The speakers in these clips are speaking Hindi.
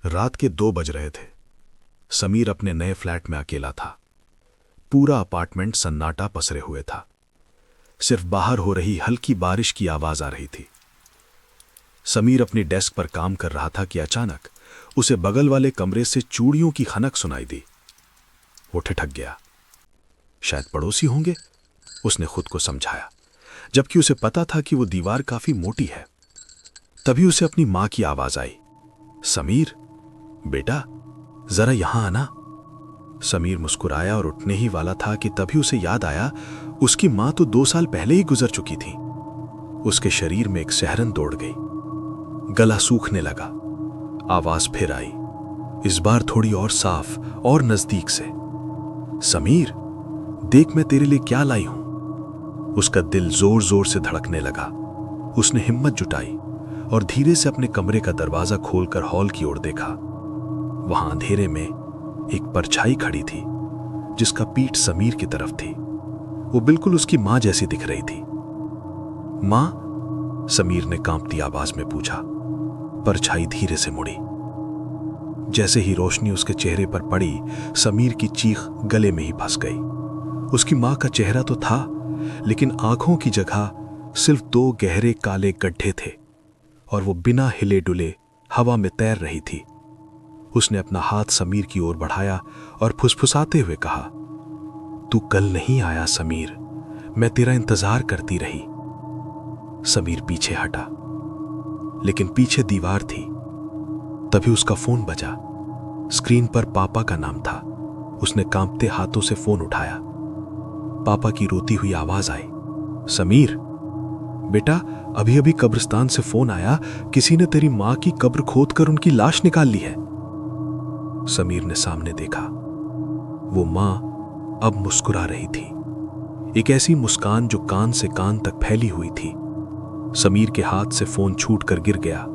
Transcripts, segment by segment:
रात के 2 बज रहे थे। समीर अपने नए फ्लैट में अकेला था। पूरा अपार्टमेंट सन्नाटा पसरे हुए था। सिर्फ बाहर हो रही हल्की बारिश की आवाज आ रही थी। समीर अपनी डेस्क पर काम कर रहा था कि अचानक उसे बगल वाले कमरे से चूड़ियों की खनक सुनाई दी। वो ठिठक गया। शायद पड़ोसी होंगे, उसने खुद को समझाया, जबकि उसे पता था कि वो दीवार काफी मोटी है। तभी उसे अपनी मां की आवाज आई, समीर बेटा, जरा यहां आना। समीर मुस्कुराया और उठने ही वाला था कि तभी उसे याद आया, उसकी मां तो 2 साल पहले ही गुजर चुकी थी। उसके शरीर में एक सिहरन दौड़ गई। गला सूखने लगा। आवाज फिर आई, इस बार थोड़ी और साफ और नजदीक से। समीर, देख मैं तेरे लिए क्या लाई हूं। उसका दिल जोर जोर से धड़कने लगा। उसने हिम्मत जुटाई और धीरे से अपने कमरे का दरवाजा खोलकर हॉल की ओर देखा। वहां अंधेरे में एक परछाई खड़ी थी, जिसका पीठ समीर की तरफ थी। वो बिल्कुल उसकी मां जैसी दिख रही थी। मां? समीर ने कांपती आवाज में पूछा। परछाई धीरे से मुड़ी। जैसे ही रोशनी उसके चेहरे पर पड़ी, समीर की चीख गले में ही फंस गई। उसकी मां का चेहरा तो था, लेकिन आंखों की जगह सिर्फ 2 गहरे काले गड्ढे थे और वो बिना हिले डुले हवा में तैर रही थी। उसने अपना हाथ समीर की ओर बढ़ाया और फुसफुसाते हुए कहा, तू कल नहीं आया समीर, मैं तेरा इंतजार करती रही। समीर पीछे हटा, लेकिन पीछे दीवार थी। तभी उसका फोन बजा। स्क्रीन पर पापा का नाम था। उसने कांपते हाथों से फोन उठाया। पापा की रोती हुई आवाज आई, समीर बेटा, अभी अभी कब्रिस्तान से फोन आया, किसी ने तेरी मां की कब्र खोदकर उनकी लाश निकाल ली है। समीर ने सामने देखा। वो मां अब मुस्कुरा रही थी, एक ऐसी मुस्कान जो कान से कान तक फैली हुई थी। समीर के हाथ से फोन छूटकर गिर गया।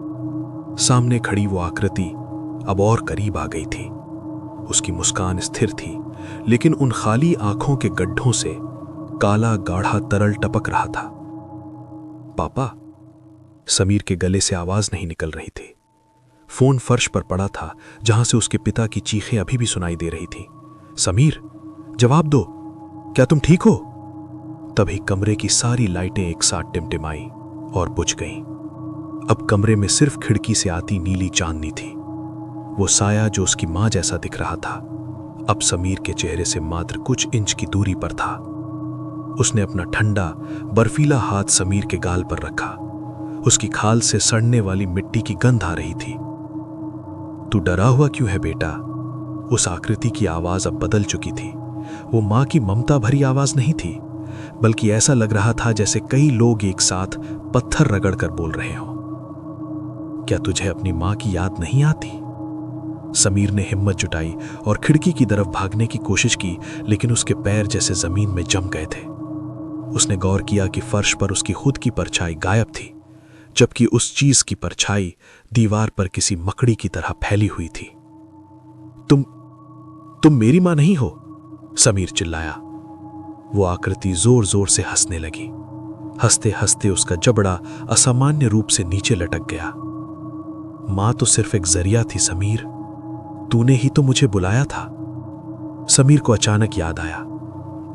सामने खड़ी वो आकृति अब और करीब आ गई थी। उसकी मुस्कान स्थिर थी, लेकिन उन खाली आंखों के गड्ढों से काला गाढ़ा तरल टपक रहा था। पापा? समीर के गले से आवाज नहीं निकल रही थी। फोन फर्श पर पड़ा था, जहां से उसके पिता की चीखें अभी भी सुनाई दे रही थी। समीर, जवाब दो, क्या तुम ठीक हो? तभी कमरे की सारी लाइटें एक साथ टिमटिमाई और बुझ गईं। अब कमरे में सिर्फ खिड़की से आती नीली चांदनी थी। वो साया जो उसकी मां जैसा दिख रहा था, अब समीर के चेहरे से मात्र कुछ इंच की दूरी पर था। उसने अपना ठंडा बर्फीला हाथ समीर के गाल पर रखा। उसकी खाल से सड़ने वाली मिट्टी की गंध आ रही थी। तू डरा हुआ क्यों है बेटा? उस आकृति की आवाज अब बदल चुकी थी। वो मां की ममता भरी आवाज नहीं थी, बल्कि ऐसा लग रहा था जैसे कई लोग एक साथ पत्थर रगड़कर बोल रहे हों। क्या तुझे अपनी मां की याद नहीं आती? समीर ने हिम्मत जुटाई और खिड़की की तरफ भागने की कोशिश की, लेकिन उसके पैर जैसे जमीन में जम गए थे। उसने गौर किया कि फर्श पर उसकी खुद की परछाई गायब थी, जबकि उस चीज की परछाई दीवार पर किसी मकड़ी की तरह फैली हुई थी। तुम मेरी मां नहीं हो? समीर चिल्लाया। वो आकृति जोर जोर से हंसने लगी। हंसते हंसते उसका जबड़ा असामान्य रूप से नीचे लटक गया। मां तो सिर्फ एक जरिया थी समीर, तूने ही तो मुझे बुलाया था। समीर को अचानक याद आया,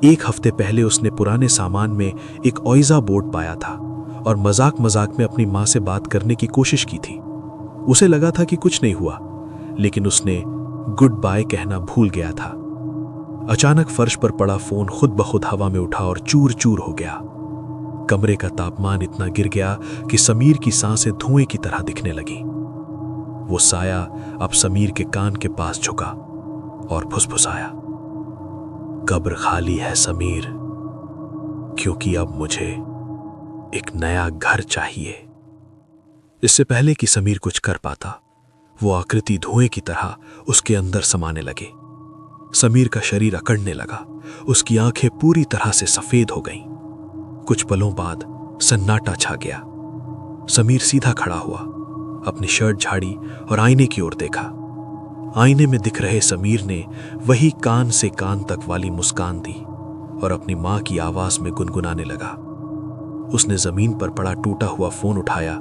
1 हफ्ते पहले उसने पुराने सामान में एक ओइजा बोर्ड पाया था और मजाक मजाक में अपनी मां से बात करने की कोशिश की थी। उसे लगा था कि कुछ नहीं हुआ, लेकिन उसने गुड बाय कहना भूल गया था। अचानक फर्श पर पड़ा फोन खुद ब खुद हवा में उठा और चूर चूर हो गया। कमरे का तापमान इतना गिर गया कि समीर की सांसें धुएं की तरह दिखने लगी। वो साया अब समीर के कान के पास झुका और फुसफुसाया, कब्र खाली है समीर, क्योंकि अब मुझे एक नया घर चाहिए। इससे पहले कि समीर कुछ कर पाता, वो आकृति धुएं की तरह उसके अंदर समाने लगे। समीर का शरीर अकड़ने लगा। उसकी आंखें पूरी तरह से सफेद हो गईं। कुछ पलों बाद सन्नाटा छा गया। समीर सीधा खड़ा हुआ, अपनी शर्ट झाड़ी और आईने की ओर देखा। आईने में दिख रहे समीर ने वही कान से कान तक वाली मुस्कान दी और अपनी मां की आवाज में गुनगुनाने लगा। उसने जमीन पर पड़ा टूटा हुआ फोन उठाया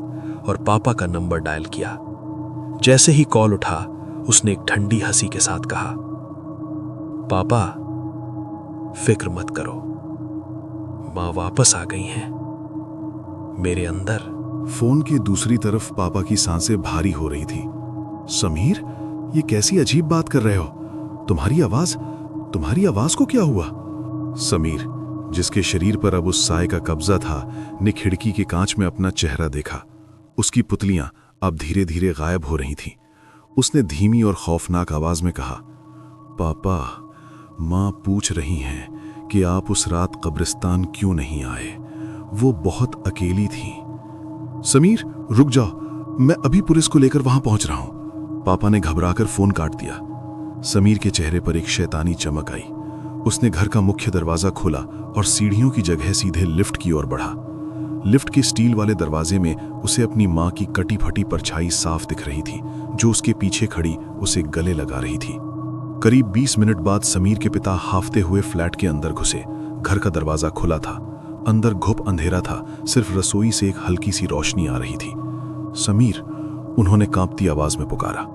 और पापा का नंबर डायल किया। जैसे ही कॉल उठा, उसने एक ठंडी हंसी के साथ कहा, पापा फिक्र मत करो, माँ वापस आ गई हैं मेरे अंदर। फोन के दूसरी तरफ पापा की सांसें भारी हो रही थी। समीर, ये कैसी अजीब बात कर रहे हो? तुम्हारी आवाज को क्या हुआ? समीर, जिसके शरीर पर अब उस साय का कब्जा था, ने खिड़की के कांच में अपना चेहरा देखा। उसकी पुतलियां अब धीरे धीरे गायब हो रही थीं। उसने धीमी और खौफनाक आवाज में कहा, पापा, माँ पूछ रही हैं कि आप उस रात कब्रिस्तान क्यों नहीं आए। वो बहुत अकेली थी। समीर, रुक जाओ, मैं अभी पुलिस को लेकर वहां पहुंच रहा हूं। पापा ने घबराकर फोन काट दिया। समीर के चेहरे पर एक शैतानी चमक आई। उसने घर का मुख्य दरवाजा खोला और सीढ़ियों की जगह सीधे लिफ्ट की ओर बढ़ा। लिफ्ट के स्टील वाले दरवाजे में उसे अपनी मां की कटी फटी परछाई साफ दिख रही थी, जो उसके पीछे खड़ी उसे गले लगा रही थी। करीब 20 मिनट बाद समीर के पिता हाफते हुए फ्लैट के अंदर घुसे। घर का दरवाजा खुला था। अंदर घुप अंधेरा था, सिर्फ रसोई से एक हल्की सी रोशनी आ रही थी। समीर, उन्होंने कांपती आवाज में पुकारा।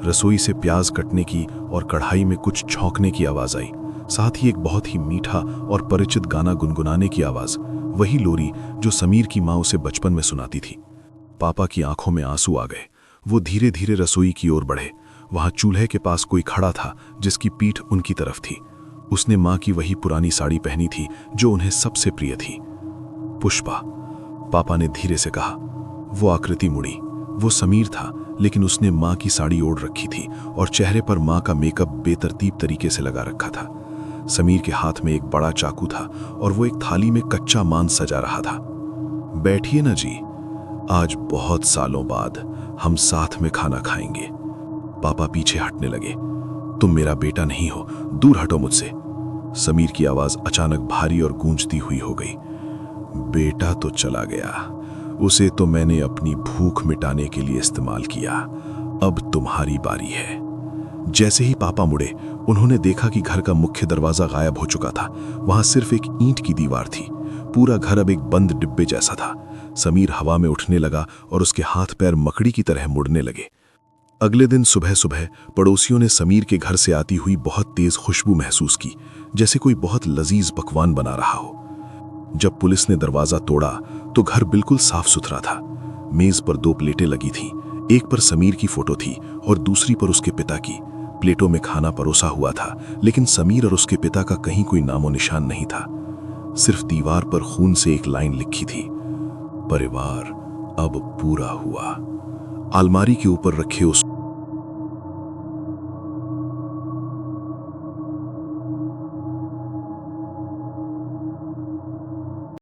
रसोई से प्याज कटने की और कढ़ाई में कुछ छौंकने की आवाज आई, साथ ही एक बहुत ही मीठा और परिचित गाना गुनगुनाने की आवाज, वही लोरी जो समीर की माँ उसे बचपन में सुनाती थी। पापा की आंखों में आंसू आ गए। वो धीरे धीरे रसोई की ओर बढ़े। वहां चूल्हे के पास कोई खड़ा था, जिसकी पीठ उनकी तरफ थी। उसने मां की वही पुरानी साड़ी पहनी थी जो उन्हें सबसे प्रिय थी। पुष्पा, पापा ने धीरे से कहा। वो आकृति मुड़ी। वो समीर था, लेकिन उसने मां की साड़ी ओढ़ रखी थी और चेहरे पर मां का मेकअप बेतरतीब तरीके से लगा रखा था। समीर के हाथ में एक बड़ा चाकू था और वो एक थाली में कच्चा मांस सजा रहा था। बैठिए ना जी, आज बहुत सालों बाद हम साथ में खाना खाएंगे। पापा पीछे हटने लगे। तुम मेरा बेटा नहीं हो, दूर हटो मुझसे। समीर की आवाज अचानक भारी और गूंजती हुई हो गई। बेटा तो चला गया, उसे तो मैंने अपनी भूख मिटाने के लिए इस्तेमाल किया। अब तुम्हारी बारी है। जैसे ही पापा मुड़े, उन्होंने देखा कि घर का मुख्य दरवाजा गायब हो चुका था। वहां सिर्फ एक ईंट की दीवार थी। पूरा घर अब एक बंद डिब्बे जैसा था। समीर हवा में उठने लगा और उसके हाथ पैर मकड़ी की तरह मुड़ने लगे। अगले दिन सुबह सुबह पड़ोसियों ने समीर के घर से आती हुई बहुत तेज खुशबू महसूस की, जैसे कोई बहुत लजीज पकवान बना रहा हो। जब पुलिस ने दरवाजा तोड़ा तो घर बिल्कुल साफ सुथरा था। मेज पर 2 प्लेटें लगी थीं। एक पर समीर की फोटो थी और दूसरी पर उसके पिता की। प्लेटों में खाना परोसा हुआ था, लेकिन समीर और उसके पिता का कहीं कोई नामो निशान नहीं था। सिर्फ दीवार पर खून से एक लाइन लिखी थी, परिवार अब पूरा हुआ। अलमारी के ऊपर रखे उस